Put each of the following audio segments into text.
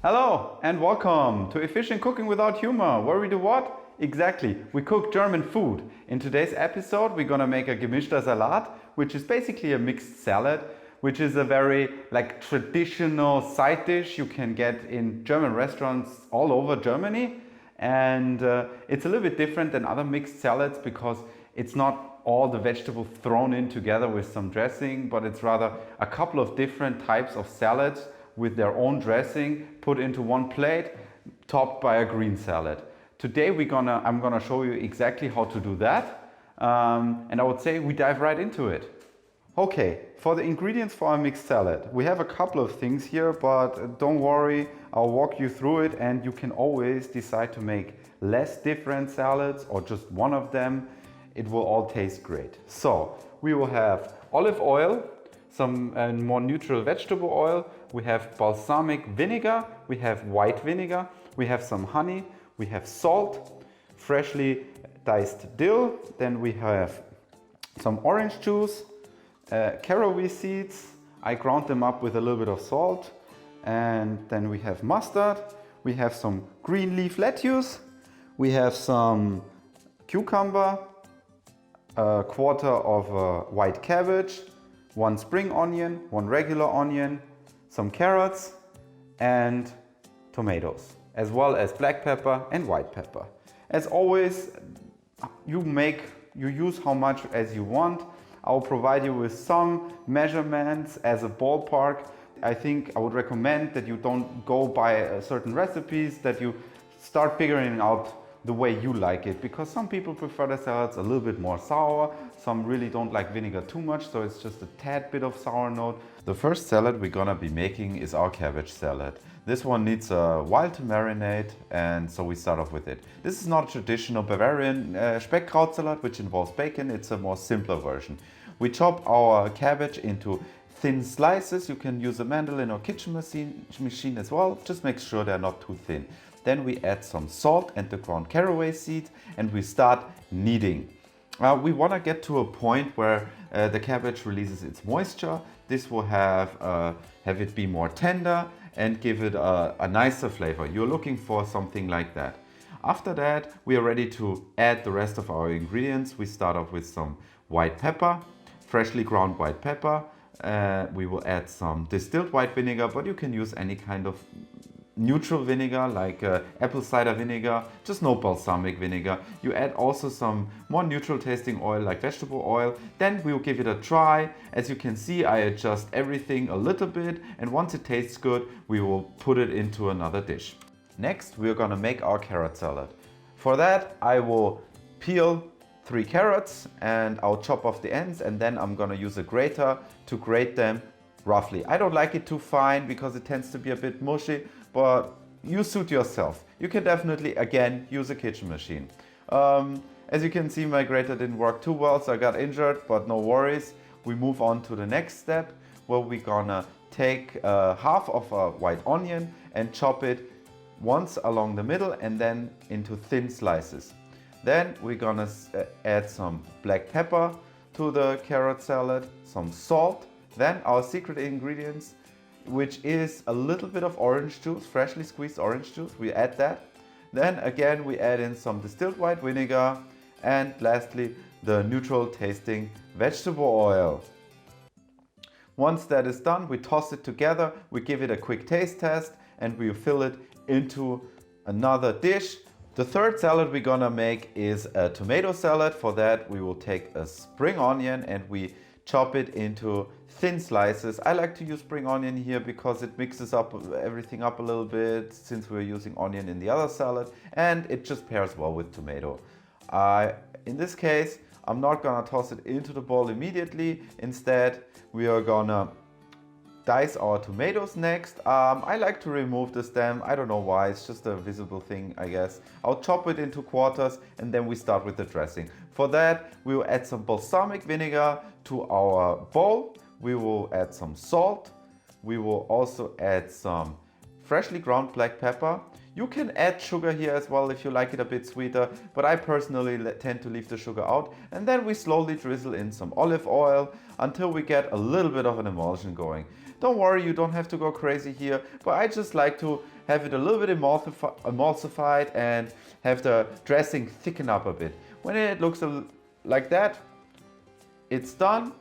Hello and welcome to Efficient Cooking Without Humor, where we do what? Exactly, we cook German food. In today's episode we're gonna make a Gemischter Salat, which is basically a mixed salad, which is a very traditional side dish you can get in German restaurants all over Germany. And it's a little bit different than other mixed salads because it's not all the vegetables thrown in together with some dressing, but it's rather a couple of different types of salads with their own dressing put into one plate, topped by a green salad. Today I'm gonna show you exactly how to do that, and I would say we dive right into it. Okay, for the ingredients for our mixed salad, we have a couple of things here, but don't worry, I'll walk you through it, and you can always decide to make less different salads or just one of them. It will all taste great. So we will have olive oil, some more neutral vegetable oil, we have balsamic vinegar, we have white vinegar, we have some honey, we have salt, freshly diced dill, then we have some orange juice, caraway seeds. I ground them up with a little bit of salt, and then we have mustard, we have some green leaf lettuce, we have some cucumber, a quarter of white cabbage, one spring onion, one regular onion, some carrots and tomatoes, as well as black pepper and white pepper. As always, you use how much as you want. I'll provide you with some measurements as a ballpark. I think I would recommend that you don't go by certain recipes, that you start figuring out the way you like it, because some people prefer the salads a little bit more sour, some really don't like vinegar too much, so it's just a tad bit of sour note. The first salad we're gonna be making is our cabbage salad. This one needs a while to marinate, and so we start off with it. This is not a traditional Bavarian Speckkraut salad, which involves bacon. It's a more simpler version. We chop our cabbage into thin slices. You can use a mandolin or kitchen machine as well. Just make sure they're not too thin. Then we add some salt and the ground caraway seed, and we start kneading. We want to get to a point where the cabbage releases its moisture. This will have it be more tender and give it a nicer flavor. You're looking for something like that. After that, we are ready to add the rest of our ingredients. We start off with some white pepper, freshly ground white pepper. We will add some distilled white vinegar, but you can use any kind of neutral vinegar like apple cider vinegar, just no balsamic vinegar. You add also some more neutral tasting oil like vegetable oil. Then we will give it a try. As you can see, I adjust everything a little bit, and once it tastes good, we will put it into another dish. Next, we're gonna make our carrot salad. For that, I will peel 3 carrots and I'll chop off the ends, and then I'm gonna use a grater to grate them roughly. I don't like it too fine because it tends to be a bit mushy, but you suit yourself. You can definitely, again, use a kitchen machine. As you can see, my grater didn't work too well, so I got injured, but no worries. We move on to the next step, where we're gonna take half of a white onion and chop it once along the middle and then into thin slices. Then we're gonna add some black pepper to the carrot salad, some salt, then our secret ingredients, which is a little bit of orange juice, freshly squeezed orange juice. We add that. Then again, we add in some distilled white vinegar, and lastly, the neutral tasting vegetable oil. Once that is done, we toss it together, we give it a quick taste test, and we fill it into another dish. The third salad we're gonna make is a tomato salad. For that, we will take a spring onion and we chop it into thin slices. I like to use spring onion here because it mixes up everything up a little bit, since we're using onion in the other salad, and it just pairs well with tomato. In this case, I'm not gonna toss it into the bowl immediately. Instead, we are gonna dice our tomatoes next. I like to remove the stem. I don't know why, it's just a visible thing, I guess. I'll chop it into quarters, and then we start with the dressing. For that, we will add some balsamic vinegar to our bowl. We will add some salt. We will also add some freshly ground black pepper. You can add sugar here as well if you like it a bit sweeter, but I personally tend to leave the sugar out. And then we slowly drizzle in some olive oil until we get a little bit of an emulsion going. Don't worry, you don't have to go crazy here, but I just like to have it a little bit emulsified and have the dressing thicken up a bit. When it looks like that, it's done,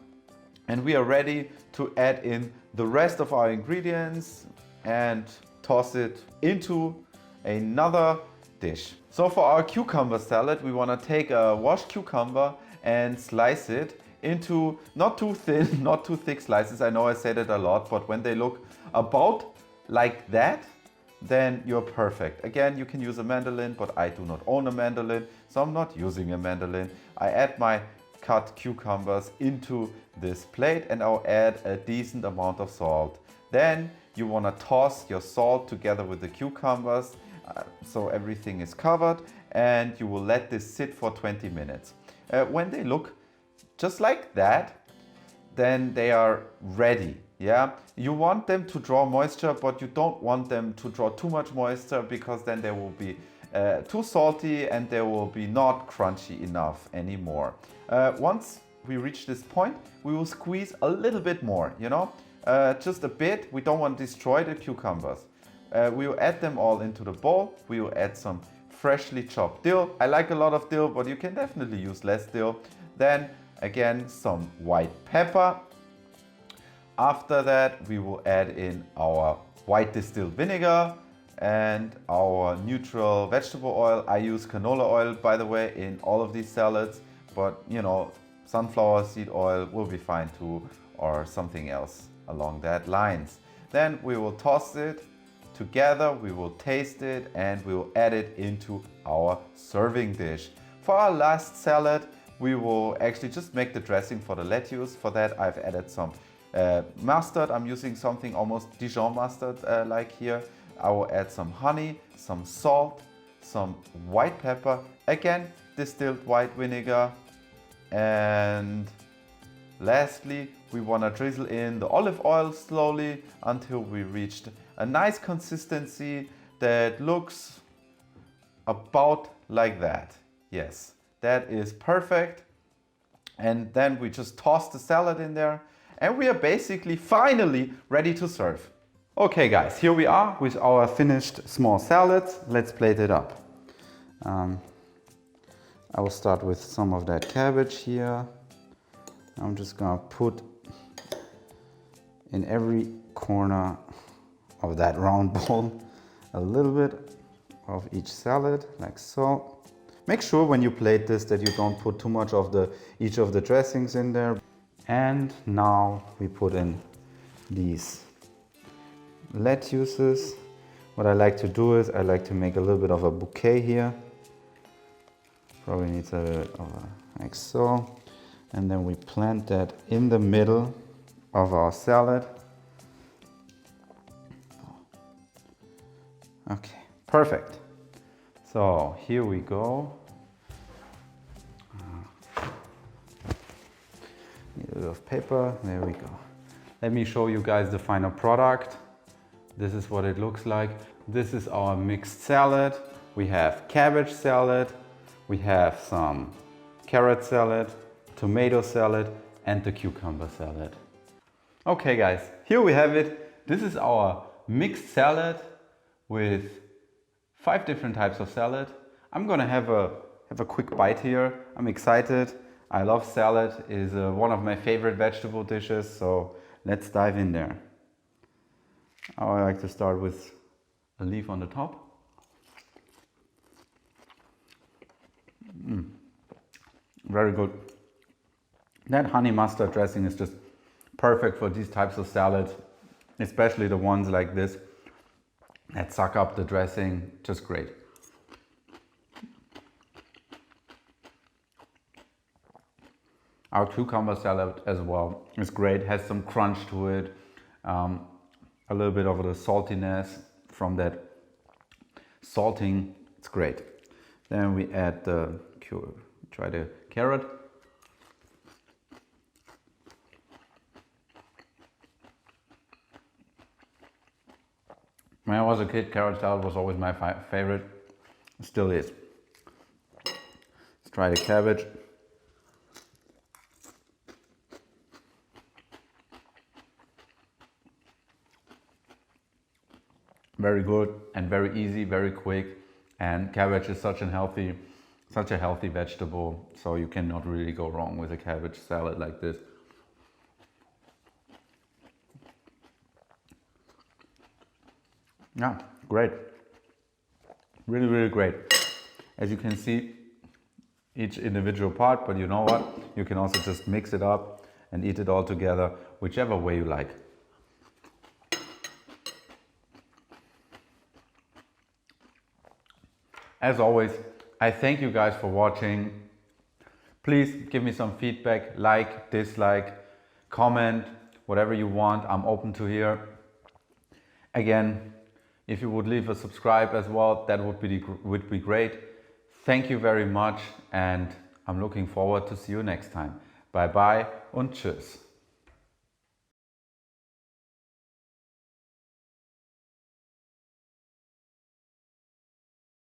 and we are ready to add in the rest of our ingredients and toss it into another dish. So for our cucumber salad, we want to take a washed cucumber and slice it into not too thin, not too thick slices. I know I said it a lot, but when they look about like that, then you're perfect. Again, you can use a mandolin, but I do not own a mandolin, so I'm not using a mandolin. I add my cut cucumbers into this plate and I'll add a decent amount of salt. Then you want to toss your salt together with the cucumbers so everything is covered, and you will let this sit for 20 minutes. When they look just like that, then they are ready. Yeah, you want them to draw moisture, but you don't want them to draw too much moisture, because then they will be too salty and they will be not crunchy enough anymore. Once we reach this point, we will squeeze a little bit more, you know, just a bit. We don't want to destroy the cucumbers. We will add them all into the bowl. We will add some freshly chopped dill. I like a lot of dill, but you can definitely use less dill. Then again, some white pepper. After that, we will add in our white distilled vinegar and our neutral vegetable oil. I use canola oil, by the way, in all of these salads, but you know, sunflower seed oil will be fine too, or something else along that lines. Then we will toss it together, we will taste it, and we will add it into our serving dish. For our last salad, we will actually just make the dressing for the lettuce. For that, I've added some mustard. I'm using something almost Dijon mustard like here. I will add some honey, some salt, some white pepper, again distilled white vinegar, and lastly we want to drizzle in the olive oil slowly until we reached a nice consistency that looks about like that. Yes, that is perfect. And then we just toss the salad in there, and we are basically finally ready to serve. Okay guys, here we are with our finished small salad. Let's plate it up. I will start with some of that cabbage here. I'm just gonna put in every corner of that round bowl a little bit of each salad, like so. Make sure when you plate this that you don't put too much of each of the dressings in there. And now we put in these lettuces. What I like to do is I like to make a little bit of a bouquet here. Probably needs a bit of like so. And then we plant that in the middle of our salad. Okay, perfect. So here we go. Need a bit of paper, there we go. Let me show you guys the final product. This is what it looks like. This is our mixed salad. We have cabbage salad, we have some carrot salad, tomato salad, and the cucumber salad. Okay guys, here we have it. This is our mixed salad with 5 different types of salad. I'm gonna have a quick bite here. I'm excited. I love salad. It is one of my favorite vegetable dishes, so let's dive in there. I like to start with a leaf on the top. Very good. That honey mustard dressing is just perfect for these types of salads, especially the ones like this that suck up the dressing. Just great. Our cucumber salad as well is great, has some crunch to it, a little bit of the saltiness from that salting. It's great. Then we add the carrot. When I was a kid, carrot salad was always my favorite. Still is. Let's try the cabbage. Very good and very easy, very quick. And cabbage is such a healthy vegetable, so you cannot really go wrong with a cabbage salad like this. Yeah, great. Really, really great. As you can see, each individual part, but you know what? You can also just mix it up and eat it all together, whichever way you like. As always, I thank you guys for watching. Please give me some feedback, like, dislike, comment, whatever you want. I'm open to hear. Again, if you would leave a subscribe as well, that would be great. Thank you very much, and I'm looking forward to see you next time. Bye bye und tschüss.